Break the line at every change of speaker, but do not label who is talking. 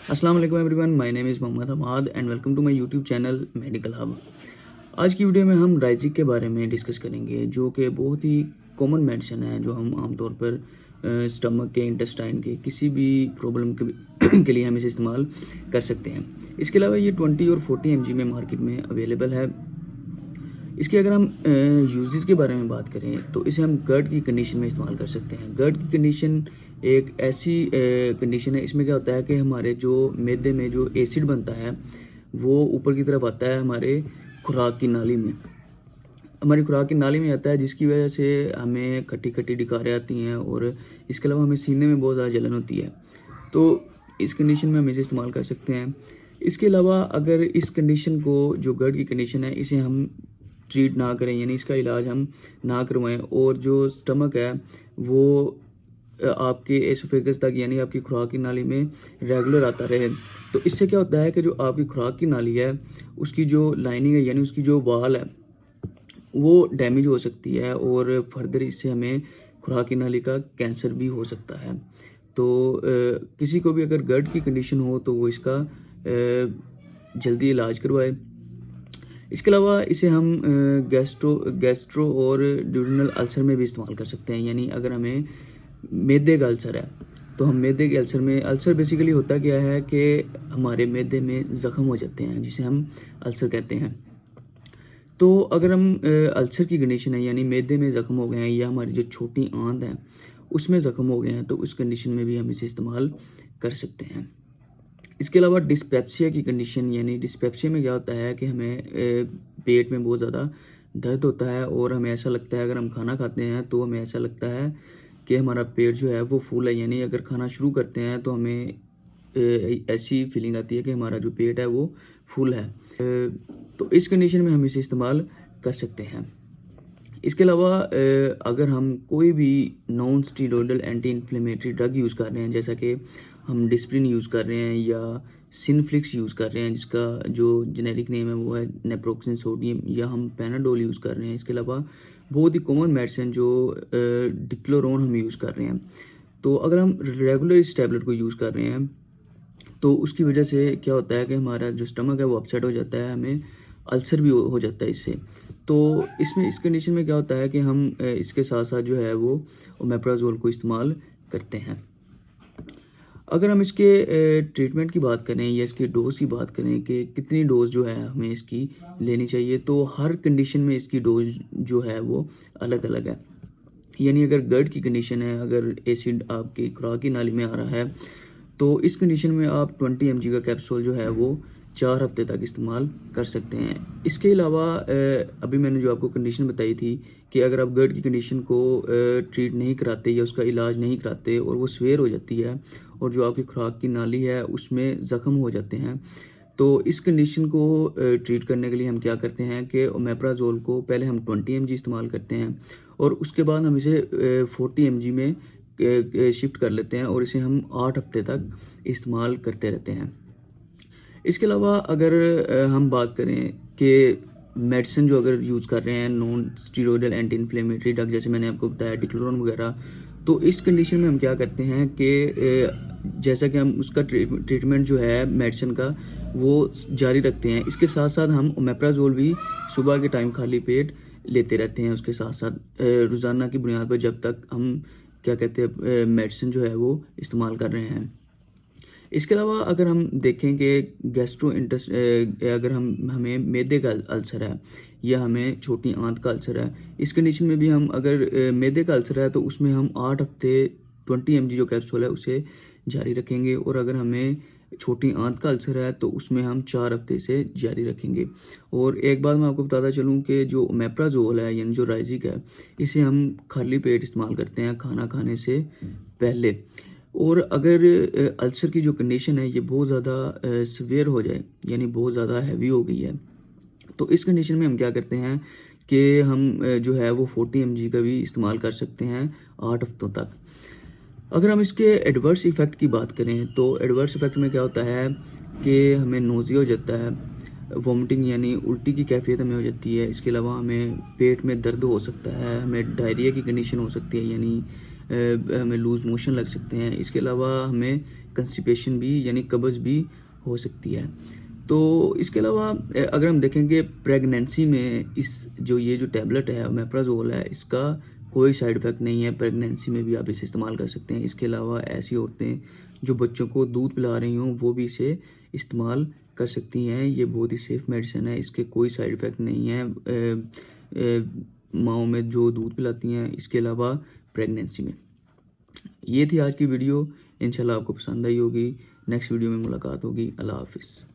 अस्सलाम वालेकुम everyone, my name is Mohammad Hamad and welcome to my YouTube channel Medical Hub. आज की वीडियो में हम राइजिक के बारे में डिस्कस करेंगे, जो कि बहुत ही कॉमन मेडिसिन है, जो हम आमतौर पर स्टमक के, इंटेस्टाइन के किसी भी प्रॉब्लम के, के लिए हम इसे इस्तेमाल कर सकते हैं। इसके अलावा ये 20 और 40 mg में मार्केट में अवेलेबल है। इसके अगर हम यूजेस के बारे में बात करें तो इसे हम गर्ड की कंडीशन में इस्तेमाल कर सकते हैं। गर्ड की कंडीशन एक ऐसी कंडीशन है, इसमें क्या होता है कि हमारे जो मैदे में जो एसिड बनता है वो ऊपर की तरफ आता है हमारे खुराक की नाली में, हमारी खुराक की नाली में आता है, जिसकी वजह से हमें खट्टी खट्टी डिकारें आती हैं और इसके अलावा हमें सीने में बहुत ज़्यादा जलन होती है। तो इस कंडीशन में हम इसे इस्तेमाल कर सकते हैं। इसके अलावा अगर इस कंडीशन को, जो गर्ड की कंडीशन है, इसे हम ट्रीट ना करें, यानी इसका इलाज हम ना करवाएं और जो स्टमक है वो आपके एसोफेगस तक, यानी आपकी खुराक की नाली में रेगुलर आता रहे, तो इससे क्या होता है कि जो आपकी खुराक की नाली है उसकी जो लाइनिंग है, यानी उसकी जो वाल है, वो डैमेज हो सकती है और फर्दर इससे हमें खुराक की नाली का कैंसर भी हो सकता है। तो किसी को भी अगर गर्ड की कंडीशन हो तो वो इसका जल्दी इलाज करवाए। इसके अलावा इसे हम गैस्ट्रो और ड्यूडेनल अल्सर में भी इस्तेमाल कर सकते हैं। यानी अगर हमें मैदे का अल्सर है तो हम मैदे के अल्सर में, अल्सर बेसिकली होता क्या है कि हमारे मैदे में ज़ख़म हो जाते हैं, जिसे हम अल्सर कहते हैं। तो अगर हम अल्सर की कंडीशन है, यानी मैदे में ज़ख़म हो गए हैं या हमारी जो छोटी आंत है उसमें ज़ख़म हो गए हैं, तो उस कंडीशन में भी हम इसे इस्तेमाल कर सकते हैं। इसके अलावा डिस्पेप्सिया की कंडीशन, यानी डिस्पेप्सिया में क्या होता है कि हमें पेट में बहुत ज़्यादा दर्द होता है और हमें ऐसा लगता है, अगर हम खाना खाते हैं तो हमें ऐसा लगता है कि हमारा पेट जो है वो फूल है। यानी अगर खाना शुरू करते हैं तो हमें ऐसी फीलिंग आती है कि हमारा जो पेट है वो फुल है। तो इस कंडीशन में हम इसे इस्तेमाल कर सकते हैं। इसके अलावा अगर हम कोई भी non steroidal anti inflammatory drug use कर रहे हैं, जैसा कि हम डिस्प्रिन यूज़ कर रहे हैं या सिनफ्लिक्स यूज़ कर रहे हैं, जिसका जो जेनेरिक नेम है वो है नेप्रोक्सिन सोडियम, या हम पैनाडोल यूज़ कर रहे हैं। इसके अलावा बहुत ही कॉमन मेडिसिन जो डिक्लोरोन हम यूज़ कर रहे हैं। तो अगर हम रेगुलर इस टैबलेट को यूज़ कर रहे हैं तो उसकी वजह से क्या होता है कि हमारा जो स्टमक है वो अपसेट हो जाता है, हमें अल्सर भी हो जाता है इससे। तो इसमें, इस कंडीशन में क्या होता है कि हम इसके साथ साथ जो है वो ओमेप्राजोल को इस्तेमाल करते हैं। अगर हम इसके ट्रीटमेंट की बात करें या इसके डोज की बात करें कि कितनी डोज जो है हमें इसकी लेनी चाहिए, तो हर कंडीशन में इसकी डोज जो है वो अलग अलग है। यानी अगर गर्ड की कंडीशन है, अगर एसिड आपकी खुराक की नाली में आ रहा है, तो इस कंडीशन में आप 20 mg का कैप्सूल जो है वो 4 हफ्ते तक इस्तेमाल कर सकते हैं। इसके अलावा अभी मैंने जो आपको कंडीशन बताई थी कि अगर आप गर्ड की कंडीशन को ट्रीट नहीं कराते या उसका इलाज नहीं कराते और वो स्वेयर हो जाती है और जो आपकी खुराक की नाली है उसमें ज़ख़म हो जाते हैं, तो इस कंडीशन को ट्रीट करने के लिए हम क्या करते हैं कि ओमेप्राजोल को पहले हम 20 mg इस्तेमाल करते हैं और उसके बाद हम इसे 40 mg में शिफ्ट कर लेते हैं और इसे हम 8 हफ्ते तक इस्तेमाल करते रहते हैं। इसके अलावा अगर हम बात करें कि मेडिसिन जो अगर यूज़ कर रहे हैं non steroidal anti inflammatory drug, जैसे मैंने आपको बताया डिक्लोरोन वगैरह, तो इस कंडीशन में हम क्या करते हैं कि जैसा कि हम उसका ट्रीटमेंट जो है मेडिसिन का वो जारी रखते हैं। इसके साथ साथ हम ओमेप्राजोल भी सुबह के टाइम खाली पेट लेते रहते हैं, उसके साथ साथ रोज़ाना की बुनियाद पर, जब तक हम क्या कहते हैं मेडिसिन जो है वो इस्तेमाल कर रहे हैं। इसके अलावा अगर हम देखें कि गैस्ट्रो इंटेस्ट, अगर हमें मैदे का अल्सर है या हमें छोटी आंत का अल्सर है, इस कंडीशन में भी हम अगर मैदे का अल्सर है तो उसमें हम 8 हफ्ते 20 mg जो कैप्सूल है उसे जारी रखेंगे, और अगर हमें छोटी आंत का अल्सर है तो उसमें हम 4 हफ्ते से जारी रखेंगे। और एक बात मैं आपको बताता चलूँ कि जो ओमेप्राजोल है, यानी जो राइजिक है, इसे हम खाली पेट इस्तेमाल करते हैं खाना खाने से पहले। और अगर अल्सर की जो कंडीशन है ये बहुत ज़्यादा सीवियर हो जाए, यानी बहुत ज़्यादा हैवी हो गई है, तो इस कंडीशन में हम क्या करते हैं कि हम जो है वो 40 mg का भी इस्तेमाल कर सकते हैं 8 हफ्तों तक। अगर हम इसके एडवर्स इफ़ेक्ट की बात करें तो एडवर्स इफ़ेक्ट में क्या होता है कि हमें नोज़िया हो जाता है, वॉमिटिंग यानी उल्टी की कैफियत हमें हो जाती है। इसके अलावा हमें पेट में दर्द हो सकता है, हमें डायरिया की कंडीशन हो सकती है, यानी हमें लूज़ मोशन लग सकते हैं। इसके अलावा हमें कंस्टिपेशन भी यानी कब्ज़ भी हो सकती है। तो इसके अलावा अगर हम देखेंगे प्रेगनेंसी में ये जो टैबलेट है ओमेप्राज़ोल है, इसका कोई साइड इफ़ेक्ट नहीं है। प्रेगनेंसी में भी आप इसे इस्तेमाल कर सकते हैं। इसके अलावा ऐसी औरतें जो बच्चों को दूध पिला रही हों वो भी इसे इस्तेमाल कर सकती हैं। ये बहुत ही सेफ़ मेडिसिन है, इसके कोई साइड इफ़ेक्ट नहीं है माँओं में जो दूध पिलाती हैं, इसके अलावा प्रेगनेंसी में। ये थी आज की वीडियो, इंशाल्लाह आपको पसंद आई होगी। नेक्स्ट वीडियो में मुलाकात होगी। अल्लाह हाफ़िज़।